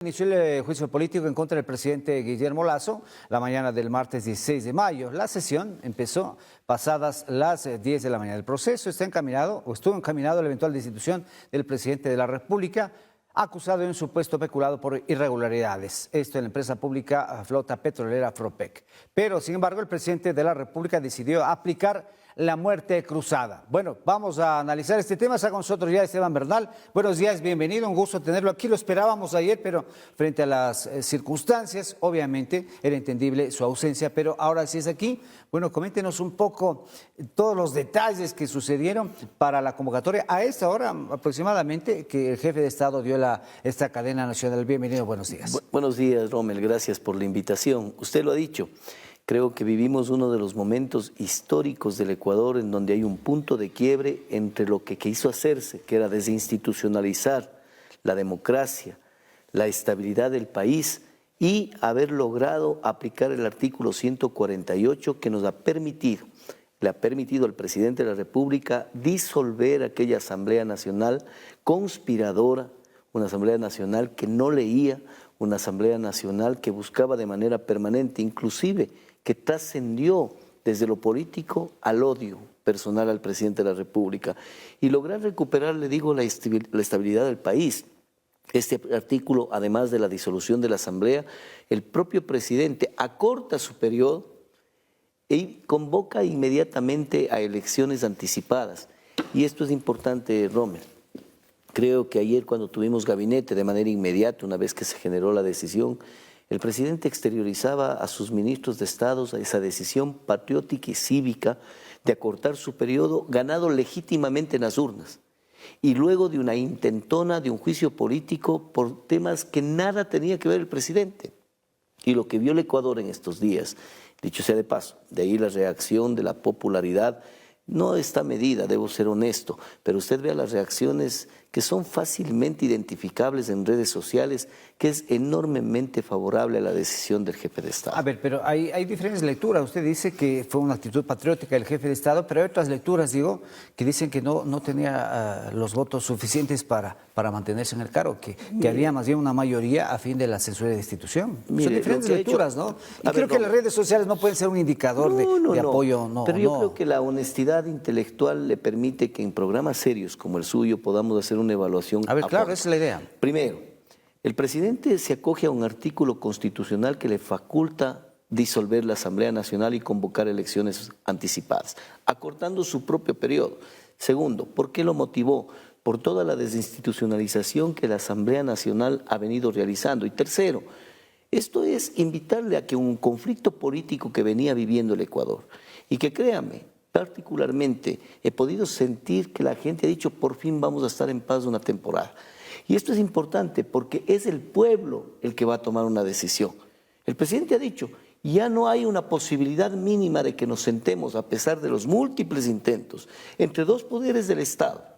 Inició el juicio político en contra del presidente Guillermo Lasso la mañana del martes 16 de mayo. La sesión empezó pasadas las 10 de la mañana. El proceso está encaminado o estuvo encaminado a la eventual destitución del presidente de la República, acusado de un supuesto peculado por irregularidades. Esto en la empresa pública Flota Petrolera Flopec. Pero, sin embargo, el presidente de la República decidió aplicar la muerte cruzada. Bueno, vamos a analizar este tema. Está con nosotros ya Esteban Bernal. Buenos días, bienvenido, un gusto tenerlo aquí. Lo esperábamos ayer, pero frente a las circunstancias, obviamente era entendible su ausencia, pero ahora sí es aquí. Bueno, coméntenos un poco todos los detalles que sucedieron para la convocatoria a esta hora aproximadamente que el jefe de Estado dio esta cadena nacional. Bienvenido, buenos días. Buenos días, Rommel, gracias por la invitación. Usted lo ha dicho. Creo que vivimos uno de los momentos históricos del Ecuador en donde hay un punto de quiebre entre lo que quiso hacerse, que era desinstitucionalizar la democracia, la estabilidad del país y haber logrado aplicar el artículo 148 que nos ha permitido, le ha permitido al presidente de la República disolver aquella Asamblea Nacional conspiradora, una Asamblea Nacional que no leía, una Asamblea Nacional que buscaba de manera permanente, inclusive que trascendió desde lo político al odio personal al presidente de la República y lograr recuperar, le digo, la estabilidad del país. Este artículo, además de la disolución de la Asamblea, el propio presidente acorta su periodo y convoca inmediatamente a elecciones anticipadas. Y esto es importante, Rommel. Creo que ayer cuando tuvimos gabinete de manera inmediata, una vez que se generó la decisión, el presidente exteriorizaba a sus ministros de Estado esa decisión patriótica y cívica de acortar su periodo ganado legítimamente en las urnas y luego de una intentona de un juicio político por temas que nada tenía que ver el presidente. Y lo que vio el Ecuador en estos días, dicho sea de paso, de ahí la reacción de la popularidad, no está medida, debo ser honesto, pero usted vea las reacciones que son fácilmente identificables en redes sociales, que es enormemente favorable a la decisión del jefe de Estado. A ver, pero hay diferentes lecturas. Usted dice que fue una actitud patriótica del jefe de Estado, pero hay otras lecturas, digo, que dicen que no tenía los votos suficientes para mantenerse en el cargo, que había más bien una mayoría a fin de la censura de destitución. Son diferentes lecturas, ¿no? Y creo que las redes sociales no pueden ser un indicador de apoyo. Pero yo creo que la honestidad intelectual le permite que en programas serios como el suyo podamos hacer una evaluación. A ver, claro, esa es la idea. Primero, el presidente se acoge a un artículo constitucional que le faculta disolver la Asamblea Nacional y convocar elecciones anticipadas, acortando su propio periodo. Segundo, ¿por qué lo motivó? Por toda la desinstitucionalización que la Asamblea Nacional ha venido realizando. Y tercero, esto es invitarle a que un conflicto político que venía viviendo el Ecuador y que créame, particularmente he podido sentir que la gente ha dicho por fin vamos a estar en paz una temporada. Y esto es importante porque es el pueblo el que va a tomar una decisión. El presidente ha dicho, ya no hay una posibilidad mínima de que nos sentemos a pesar de los múltiples intentos entre dos poderes del Estado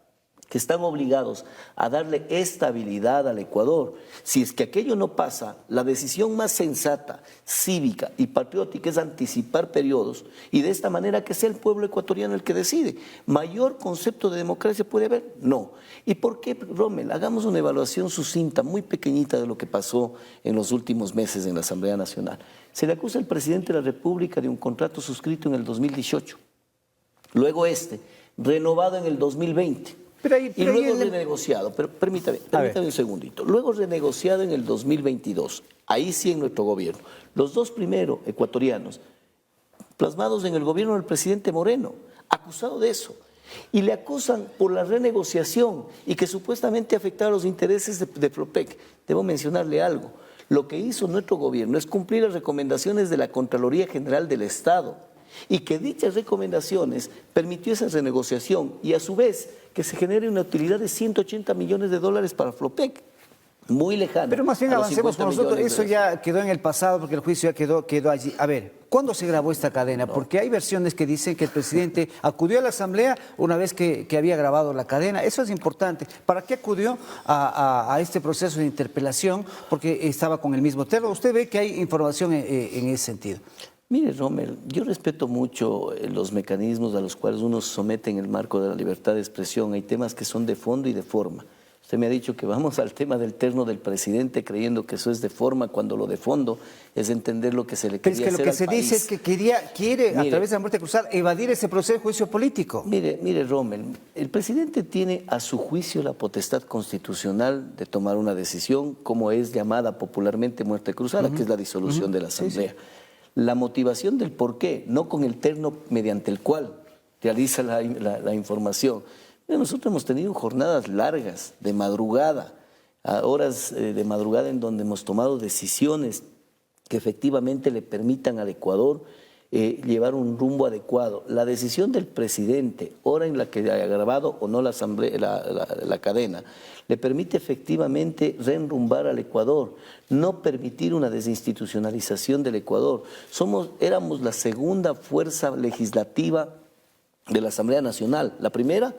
que están obligados a darle estabilidad al Ecuador. Si es que aquello no pasa, la decisión más sensata, cívica y patriótica es anticipar periodos y de esta manera que sea el pueblo ecuatoriano el que decide. ¿Mayor concepto de democracia puede haber? No. ¿Y por qué, Rommel? Hagamos una evaluación sucinta, muy pequeñita de lo que pasó en los últimos meses en la Asamblea Nacional. Se le acusa al presidente de la República de un contrato suscrito en el 2018. Luego renovado en el 2020. Y luego renegociado, pero permítame un segundito, luego renegociado en el 2022, ahí sí en nuestro gobierno, los dos primeros ecuatorianos, plasmados en el gobierno del presidente Moreno, acusado de eso, y le acusan por la renegociación y que supuestamente afectaba los intereses de Flopec. Debo mencionarle algo, lo que hizo nuestro gobierno es cumplir las recomendaciones de la Contraloría General del Estado, y que dichas recomendaciones permitió esa renegociación y a su vez que se genere una utilidad de 180 millones de dólares para Flopec, muy lejana. Pero más bien avancemos con nosotros, eso ya quedó en el pasado porque el juicio ya quedó allí. A ver, ¿cuándo se grabó esta cadena? Porque hay versiones que dicen que el presidente acudió a la Asamblea una vez que había grabado la cadena. Eso es importante. ¿Para qué acudió a este proceso de interpelación? Porque estaba con el mismo terror. Usted ve que hay información en ese sentido. Mire, Rommel, yo respeto mucho los mecanismos a los cuales uno se somete en el marco de la libertad de expresión. Hay temas que son de fondo y de forma. Usted me ha dicho que vamos al tema del terno del presidente creyendo que eso es de forma, cuando lo de fondo es entender lo que se le Pero quería es que hacer lo que al se país. dice es que quiere a Mire, través de la muerte cruzada, evadir ese proceso de juicio político. Mire, Rommel, el presidente tiene a su juicio la potestad constitucional de tomar una decisión, como es llamada popularmente muerte cruzada, que es la disolución de la Asamblea. Sí, sí. La motivación del por qué, no con el terno mediante el cual realiza la información. Mira, nosotros hemos tenido jornadas largas, de madrugada, a horas de madrugada en donde hemos tomado decisiones que efectivamente le permitan al Ecuador llevar un rumbo adecuado. La decisión del presidente, hora en la que haya grabado o no la asamblea, la cadena, le permite efectivamente reenrumbar al Ecuador, no permitir una desinstitucionalización del Ecuador. Éramos la segunda fuerza legislativa de la Asamblea Nacional. La primera,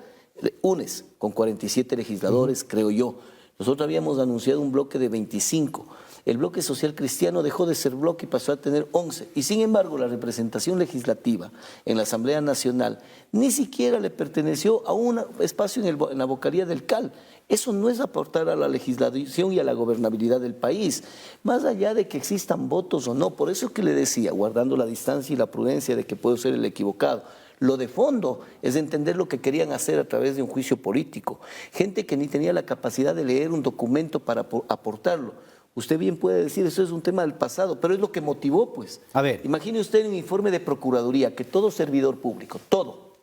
UNES, con 47 legisladores, creo yo. Nosotros habíamos anunciado un bloque de 25. El bloque social cristiano dejó de ser bloque y pasó a tener 11. Y sin embargo, la representación legislativa en la Asamblea Nacional ni siquiera le perteneció a un espacio en la vocalía del CAL. Eso no es aportar a la legislación y a la gobernabilidad del país, más allá de que existan votos o no. Por eso que le decía, guardando la distancia y la prudencia de que puedo ser el equivocado, lo de fondo es entender lo que querían hacer a través de un juicio político. Gente que ni tenía la capacidad de leer un documento para aportarlo. Usted bien puede decir, eso es un tema del pasado, pero es lo que motivó, pues. A ver. Imagine usted un informe de Procuraduría, que todo servidor público, todo,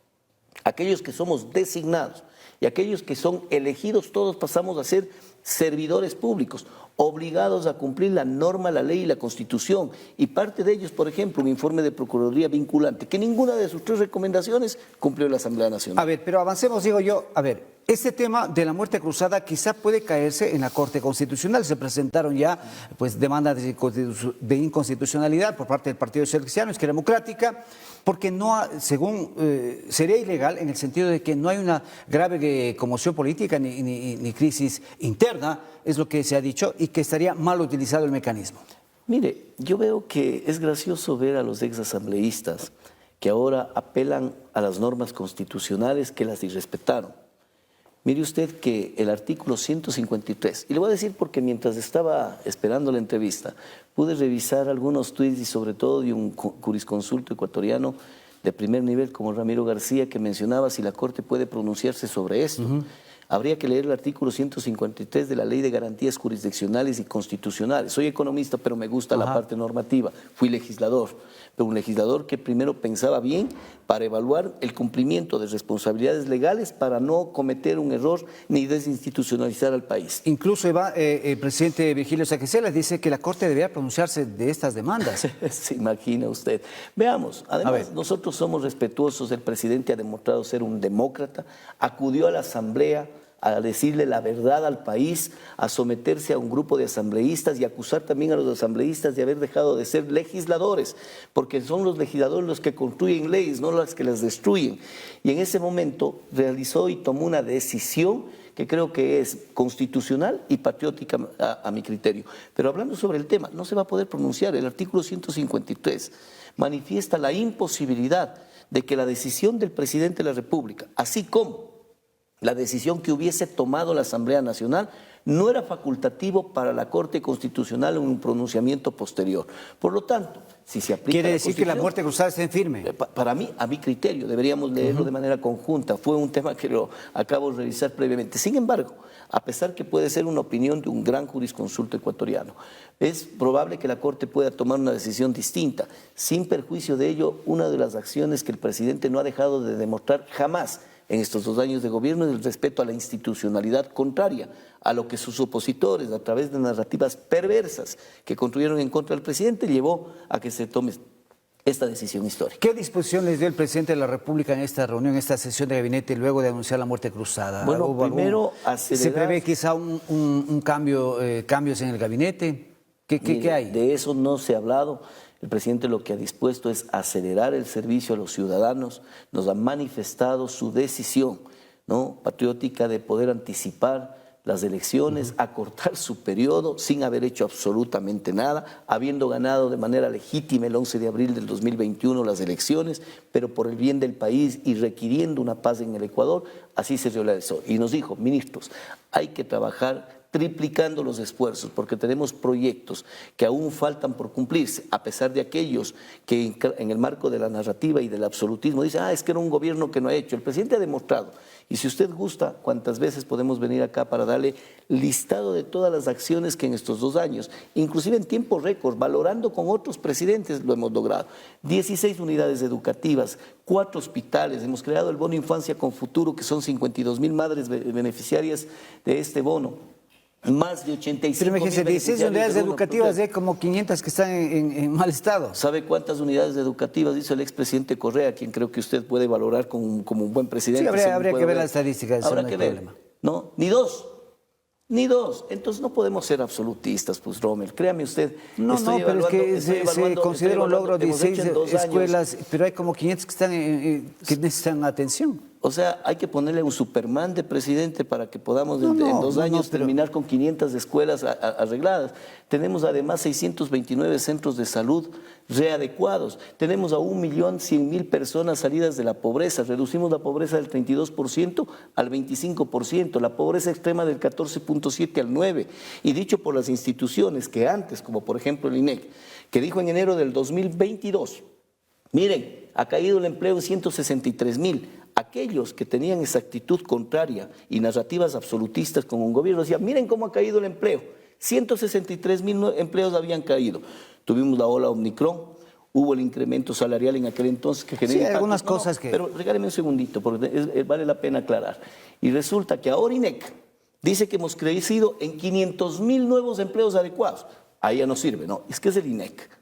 aquellos que somos designados y aquellos que son elegidos, todos pasamos a ser servidores públicos, obligados a cumplir la norma, la ley y la Constitución. Y parte de ellos, por ejemplo, un informe de Procuraduría vinculante, que ninguna de sus 3 recomendaciones cumplió la Asamblea Nacional. A ver, pero avancemos, digo yo, a ver, este tema de la muerte cruzada quizá puede caerse en la Corte Constitucional. Se presentaron ya pues demandas de inconstitucionalidad por parte del Partido Social Cristiano, Izquierda Democrática, porque no, según sería ilegal en el sentido de que no hay una grave conmoción política ni crisis interna, es lo que se ha dicho, y que estaría mal utilizado el mecanismo. Mire, yo veo que es gracioso ver a los exasambleístas que ahora apelan a las normas constitucionales que las irrespetaron. Mire usted que el artículo 153, y le voy a decir porque mientras estaba esperando la entrevista, pude revisar algunos tuits y sobre todo de un jurisconsulto ecuatoriano de primer nivel como Ramiro García, que mencionaba si la Corte puede pronunciarse sobre esto. Habría que leer el artículo 153 de la Ley de Garantías Jurisdiccionales y Constitucionales. Soy economista, pero me gusta la parte normativa. Fui legislador, pero un legislador que primero pensaba bien para evaluar el cumplimiento de responsabilidades legales para no cometer un error ni desinstitucionalizar al país. Incluso el presidente Virgilio Saquicela dice que la Corte debería pronunciarse de estas demandas. Se imagina usted. Veamos, además nosotros somos respetuosos, el presidente ha demostrado ser un demócrata, acudió a la Asamblea a decirle la verdad al país, a someterse a un grupo de asambleístas y acusar también a los asambleístas de haber dejado de ser legisladores, porque son los legisladores los que construyen leyes, no los que las destruyen. Y en ese momento realizó y tomó una decisión que creo que es constitucional y patriótica a mi criterio. Pero hablando sobre el tema, no se va a poder pronunciar. El artículo 153 manifiesta la imposibilidad de que la decisión del presidente de la República, así como la decisión que hubiese tomado la Asamblea Nacional, no era facultativo para la Corte Constitucional en un pronunciamiento posterior. Por lo tanto, si se aplica... ¿Quiere decir que la muerte cruzada está en firme? Para mí, a mi criterio, deberíamos leerlo de manera conjunta. Fue un tema que lo acabo de revisar previamente. Sin embargo, a pesar que puede ser una opinión de un gran jurisconsulto ecuatoriano, es probable que la Corte pueda tomar una decisión distinta. Sin perjuicio de ello, una de las acciones que el presidente no ha dejado de demostrar jamás en estos 2 años de gobierno es el respeto a la institucionalidad contraria a lo que sus opositores, a través de narrativas perversas que construyeron en contra del presidente, llevó a que se tome esta decisión histórica. ¿Qué disposición les dio el presidente de la República en esta reunión, en esta sesión de gabinete, luego de anunciar la muerte cruzada? Bueno, primero acelerar... ¿Se prevé quizá un cambios en el gabinete? ¿Qué hay? De eso no se ha hablado. El presidente lo que ha dispuesto es acelerar el servicio a los ciudadanos, nos ha manifestado su decisión, ¿no?, patriótica de poder anticipar las elecciones, acortar su periodo sin haber hecho absolutamente nada, habiendo ganado de manera legítima el 11 de abril del 2021 las elecciones, pero por el bien del país y requiriendo una paz en el Ecuador, así se realizó. Y nos dijo, ministros, hay que trabajar triplicando los esfuerzos, porque tenemos proyectos que aún faltan por cumplirse, a pesar de aquellos que en el marco de la narrativa y del absolutismo dicen, es que era un gobierno que no ha hecho. El presidente ha demostrado, y si usted gusta, cuántas veces podemos venir acá para darle listado de todas las acciones que en estos 2 años, inclusive en tiempo récord, valorando con otros presidentes, lo hemos logrado. 16 unidades educativas, 4 hospitales, hemos creado el bono Infancia con Futuro, que son 52,000 madres beneficiarias de este bono. Más de 85. Pero imagínese, 16 unidades educativas, hay como 500 que están en mal estado. ¿Sabe cuántas unidades educativas hizo el expresidente Correa, quien creo que usted puede valorar como un buen presidente? Sí, habría que ver las estadísticas. Habrá que ver. No, ni dos. Entonces no podemos ser absolutistas, pues, Rommel. Créame usted. No, pero es que se considera un logro 16 escuelas, pero hay como 500 que están que necesitan atención. O sea, hay que ponerle un Superman de presidente para que podamos en 2 años terminar con 500 escuelas arregladas. Tenemos además 629 centros de salud readecuados. Tenemos a 1.100.000 personas salidas de la pobreza. Reducimos la pobreza del 32% al 25%, la pobreza extrema del 14.7% al 9%. Y dicho por las instituciones que antes, como por ejemplo el INEC, que dijo en enero del 2022, miren, ha caído el empleo en 163,000. Aquellos que tenían esa actitud contraria y narrativas absolutistas con un gobierno decían, miren cómo ha caído el empleo. 163,000 empleos habían caído. Tuvimos la ola Omicron, hubo el incremento salarial en aquel entonces que generó algunas cosas que... Pero regáleme un segundito, porque vale la pena aclarar. Y resulta que ahora INEC dice que hemos crecido en 500,000 nuevos empleos adecuados. Ahí ya no sirve, no, es que es el INEC.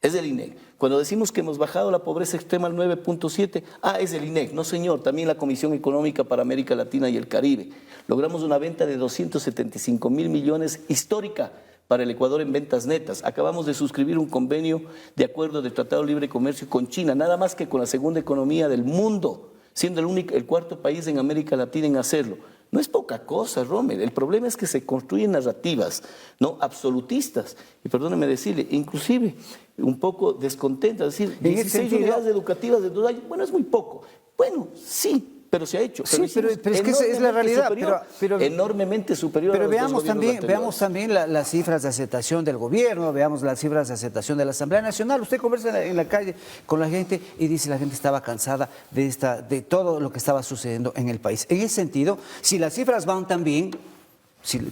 Es el INEC. Cuando decimos que hemos bajado la pobreza extrema al 9.7, es el INEC. No, señor, también la Comisión Económica para América Latina y el Caribe. Logramos una venta de 275,000 millones histórica para el Ecuador en ventas netas. Acabamos de suscribir un convenio de acuerdo de Tratado de Libre Comercio con China, nada más que con la segunda economía del mundo, siendo el cuarto país en América Latina en hacerlo. No es poca cosa, Rommel. El problema es que se construyen narrativas, ¿no?, absolutistas. Y perdóneme decirle, inclusive un poco descontentas. Es decir, 16 unidades educativas de 2 años, bueno, es muy poco. Bueno, sí, pero se ha hecho. Sí, pero es que esa es la realidad. Pero enormemente superior pero a los dos gobiernos veamos también las cifras de aceptación del gobierno, veamos las cifras de aceptación de la Asamblea Nacional. Usted conversa en la calle con la gente y dice la gente estaba cansada de todo lo que estaba sucediendo en el país. En ese sentido, si las cifras van tan bien,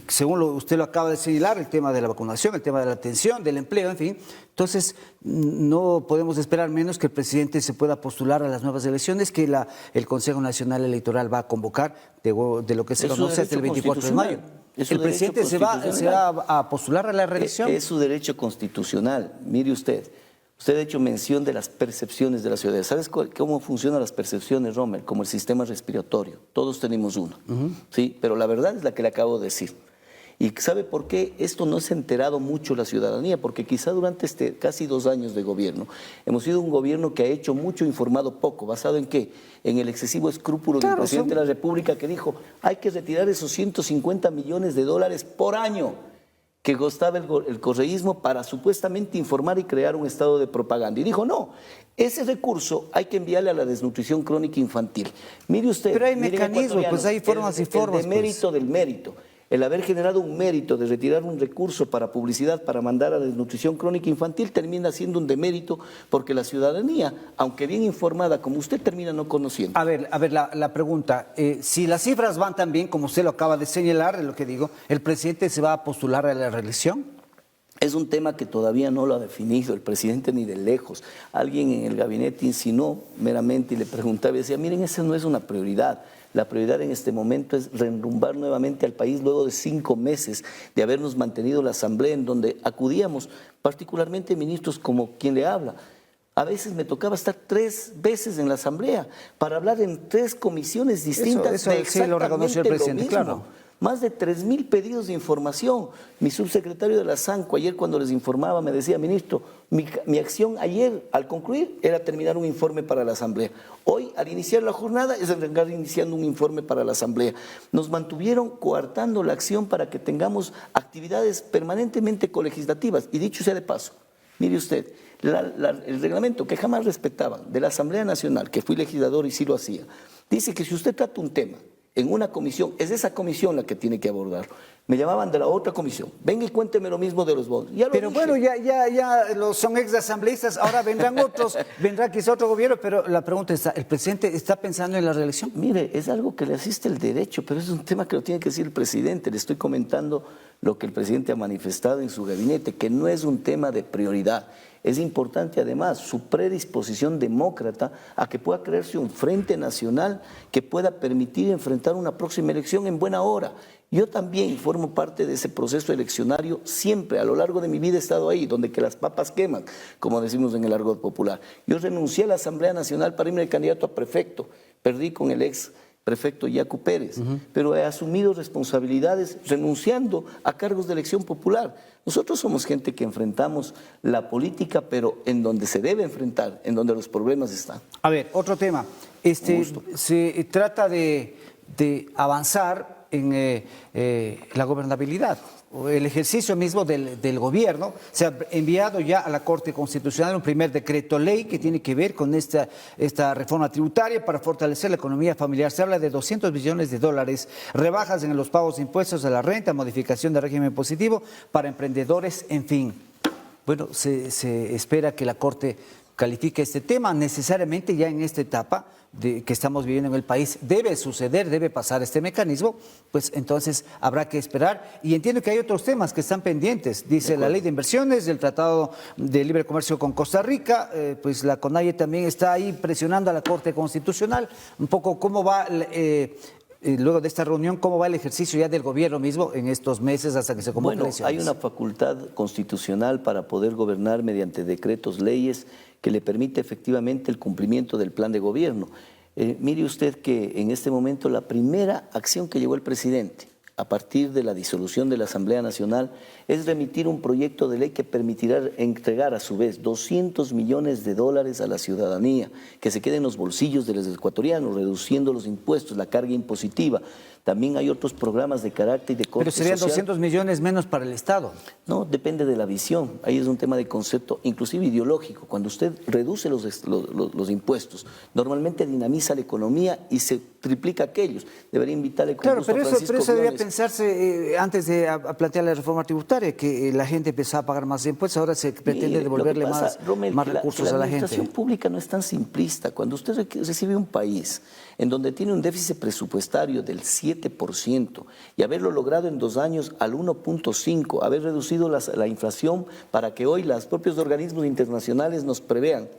según usted lo acaba de señalar, el tema de la vacunación, el tema de la atención, del empleo, en fin, entonces no podemos esperar menos que el presidente se pueda postular a las nuevas elecciones que el Consejo Nacional Electoral va a convocar de lo que se conoce hasta el 24 de mayo. ¿El presidente se va a postular a la reelección? Es su derecho constitucional. Mire usted. Usted ha hecho mención de las percepciones de la ciudadanía. ¿Sabes cómo funcionan las percepciones, Rommel? Como el sistema respiratorio. Todos tenemos uno, ¿sí? Pero la verdad es la que le acabo de decir. ¿Y sabe por qué esto no se ha enterado mucho la ciudadanía? Porque quizá durante casi 2 años de gobierno hemos sido un gobierno que ha hecho mucho, informado poco. ¿Basado en qué? En el excesivo escrúpulo del presidente de la República, que dijo, hay que retirar esos 150 millones de dólares por año que costaba el correísmo para supuestamente informar y crear un estado de propaganda. Y dijo, no, ese recurso hay que enviarle a la desnutrición crónica infantil. Mire usted. Pero hay mecanismos, pues hay formas y formas. El demérito del mérito. El haber generado un mérito de retirar un recurso para publicidad, para mandar a la desnutrición crónica infantil, termina siendo un demérito porque la ciudadanía, aunque bien informada como usted, termina no conociendo. A ver, la pregunta, si las cifras van tan bien como usted lo acaba de señalar, lo que digo, ¿el presidente se va a postular a la reelección? Es un tema que todavía no lo ha definido el presidente ni de lejos. Alguien en el gabinete insinuó meramente y le preguntaba y decía, miren, esa no es una prioridad. La prioridad en este momento es reenrumbar nuevamente al país luego de 5 meses de habernos mantenido la asamblea en donde acudíamos, particularmente ministros como quien le habla. A veces me tocaba estar 3 veces en la asamblea para hablar en 3 comisiones distintas de exactamente sí lo reconoció el presidente, lo mismo. claro. Más de 3.000 pedidos de información. Mi subsecretario de la SANCO ayer cuando les informaba me decía, ministro, mi acción ayer al concluir era terminar un informe para la Asamblea. Hoy al iniciar la jornada es arrancar iniciando un informe para la Asamblea. Nos mantuvieron coartando la acción para que tengamos actividades permanentemente colegislativas. Y dicho sea de paso, mire usted, el reglamento que jamás respetaban de la Asamblea Nacional, que fui legislador y sí lo hacía, dice que si usted trata un tema en una comisión, es esa comisión la que tiene que abordarlo. Me llamaban de la otra comisión. Venga y cuénteme lo mismo de los bonos. Pero bueno, ya son exasambleístas, ahora vendrán otros, vendrá quizá otro gobierno, pero la pregunta está, ¿el presidente está pensando en la reelección? Mire, es algo que le asiste el derecho, pero es un tema que lo tiene que decir el presidente. Le estoy comentando lo que el presidente ha manifestado en su gabinete, que no es un tema de prioridad. Es importante además su predisposición demócrata a que pueda crearse un frente nacional que pueda permitir enfrentar una próxima elección en buena hora. Yo también formo parte de ese proceso eleccionario siempre, a lo largo de mi vida he estado ahí, donde que las papas queman, como decimos en el argot popular. Yo renuncié a la Asamblea Nacional para irme de candidato a prefecto, perdí con el ex prefecto Yacu Pérez, pero he asumido responsabilidades renunciando a cargos de elección popular. Nosotros somos gente que enfrentamos la política, pero en donde se debe enfrentar, en donde los problemas están. A ver, otro tema. Se trata de avanzar en la gobernabilidad. El ejercicio mismo del gobierno. Se ha enviado ya a la Corte Constitucional un primer decreto ley que tiene que ver con esta reforma tributaria para fortalecer la economía familiar. Se habla de 200 billones de dólares, rebajas en los pagos de impuestos de la renta, modificación del régimen impositivo para emprendedores, en fin. Bueno, se espera que la Corte califique este tema. Necesariamente ya en esta etapa que estamos viviendo en el país debe suceder, debe pasar este mecanismo, pues entonces habrá que esperar. Y entiendo que hay otros temas que están pendientes, dice la ley de inversiones, el Tratado de Libre Comercio con Costa Rica, pues la CONAIE también está ahí presionando a la Corte Constitucional, un poco cómo va... luego de esta reunión, ¿cómo va el ejercicio ya del gobierno mismo en estos meses hasta que se convoquen elecciones? Hay una facultad constitucional para poder gobernar mediante decretos, leyes, que le permite efectivamente el cumplimiento del plan de gobierno. Mire usted que en este momento la primera acción que llevó el presidente a partir de la disolución de la Asamblea Nacional es remitir un proyecto de ley que permitirá entregar a su vez 200 millones de dólares a la ciudadanía, que se quede en los bolsillos de los ecuatorianos, reduciendo los impuestos, la carga impositiva. También hay otros programas de carácter y de corte social. Pero serían 200 millones menos para el Estado. No, depende de la visión. Ahí es un tema de concepto, inclusive ideológico. Cuando usted reduce los impuestos, normalmente dinamiza la economía y se triplica aquellos. Debería invitarle con claro, gusto pero a Francisco eso debería Briones. pensarse antes de plantear la reforma tributaria, que la gente empezaba a pagar más impuestos, ahora se pretende devolverle más recursos a la gente. La administración pública no es tan simplista. Cuando usted recibe un país en donde tiene un déficit presupuestario del 7% y haberlo logrado en 2 años al 1.5%, haber reducido la inflación para que hoy los propios organismos internacionales nos prevean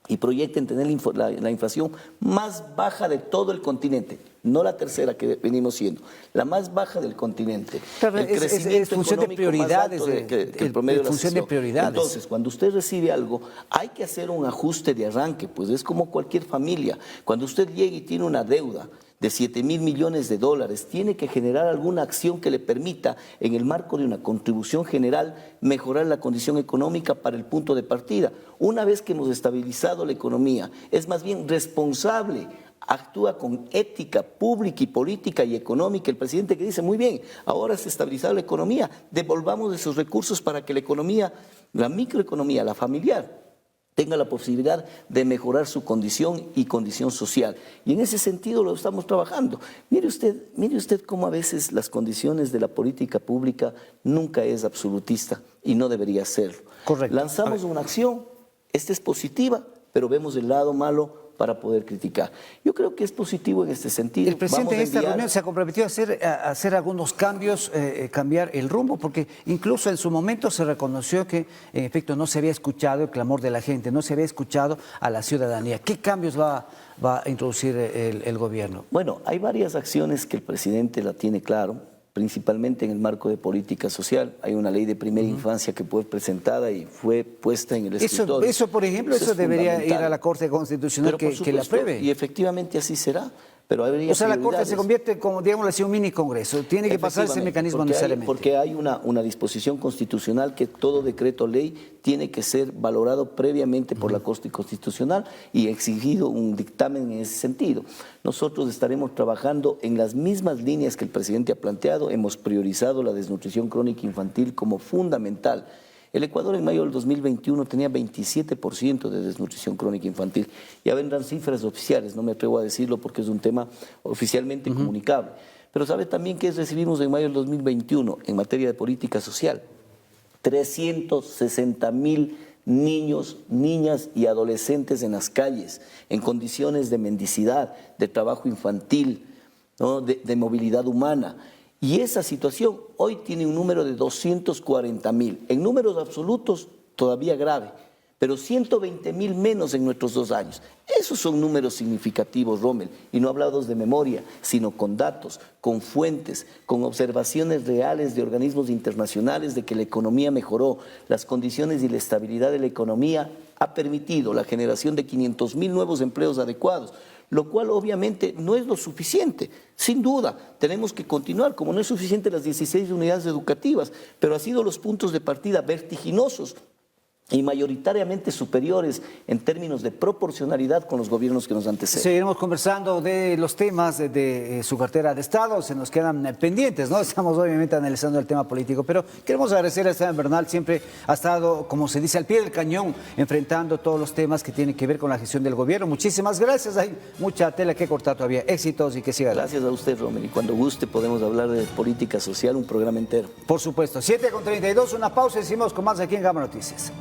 y proyecten tener la inflación más baja de todo el continente, no la tercera que venimos siendo, la más baja del continente. Claro, el crecimiento es función de prioridades, que el promedio de la función de prioridades. Entonces, cuando usted recibe algo, hay que hacer un ajuste de arranque, pues es como cualquier familia. Cuando usted llega y tiene una deuda de 7.000 millones de dólares, tiene que generar alguna acción que le permita, en el marco de una contribución general, mejorar la condición económica para el punto de partida. Una vez que hemos estabilizado la economía, es más bien responsable, actúa con ética pública y política y económica. El presidente que dice, muy bien, ahora se ha estabilizado la economía, devolvamos esos recursos para que la economía, la microeconomía, la familiar, tenga la posibilidad de mejorar su condición y condición social. Y en ese sentido lo estamos trabajando. Mire usted cómo a veces las condiciones de la política pública nunca es absolutista y no debería serlo. Correcto. Lanzamos una acción, esta es positiva, pero vemos el lado malo para poder criticar. Yo creo que es positivo en este sentido. El presidente en esta reunión se ha comprometido a hacer algunos cambios, cambiar el rumbo, porque incluso en su momento se reconoció que en efecto no se había escuchado el clamor de la gente, no se había escuchado a la ciudadanía. ¿Qué cambios va a introducir el gobierno? Bueno, hay varias acciones que el presidente la tiene claro, principalmente en el marco de política social. Hay una ley de primera infancia que fue presentada y fue puesta en el escritorio. Eso por ejemplo, eso debería ir a la Corte Constitucional que la apruebe. Y efectivamente así será. Pero habría O sea, la Corte prioridades. se convierte como, digamos así, un mini congreso. Tiene que pasar ese mecanismo necesariamente. Porque hay una disposición constitucional que todo decreto ley tiene que ser valorado previamente por la Corte Constitucional y exigido un dictamen en ese sentido. Nosotros estaremos trabajando en las mismas líneas que el presidente ha planteado. Hemos priorizado la desnutrición crónica infantil como fundamental. El Ecuador en mayo del 2021 tenía 27% de desnutrición crónica infantil. Ya vendrán cifras oficiales, no me atrevo a decirlo porque es un tema oficialmente comunicable. Pero ¿sabe también qué recibimos en mayo del 2021 en materia de política social? 360.000 niños, niñas y adolescentes en las calles, en condiciones de mendicidad, de trabajo infantil, ¿no? de movilidad humana. Y esa situación hoy tiene un número de 240.000. En números absolutos todavía grave, pero 120.000 menos en nuestros 2 años. Esos son números significativos, Rommel, y no hablados de memoria, sino con datos, con fuentes, con observaciones reales de organismos internacionales de que la economía mejoró, las condiciones y la estabilidad de la economía ha permitido la generación de 500.000 nuevos empleos adecuados, lo cual obviamente no es lo suficiente. Sin duda, tenemos que continuar, como no es suficiente las 16 unidades educativas, pero ha sido los puntos de partida vertiginosos y mayoritariamente superiores en términos de proporcionalidad con los gobiernos que nos anteceden. Seguiremos conversando de los temas de su cartera de Estado, se nos quedan pendientes, ¿no? Estamos obviamente analizando el tema político, pero queremos agradecer a Esteban Bernal, siempre ha estado, como se dice, al pie del cañón, enfrentando todos los temas que tienen que ver con la gestión del gobierno. Muchísimas gracias, hay mucha tela que cortar todavía, éxitos y que siga adelante. Gracias a usted, Rommel, y cuando guste podemos hablar de política social, un programa entero. Por supuesto, 7:32, una pausa y seguimos con más aquí en Gama Noticias.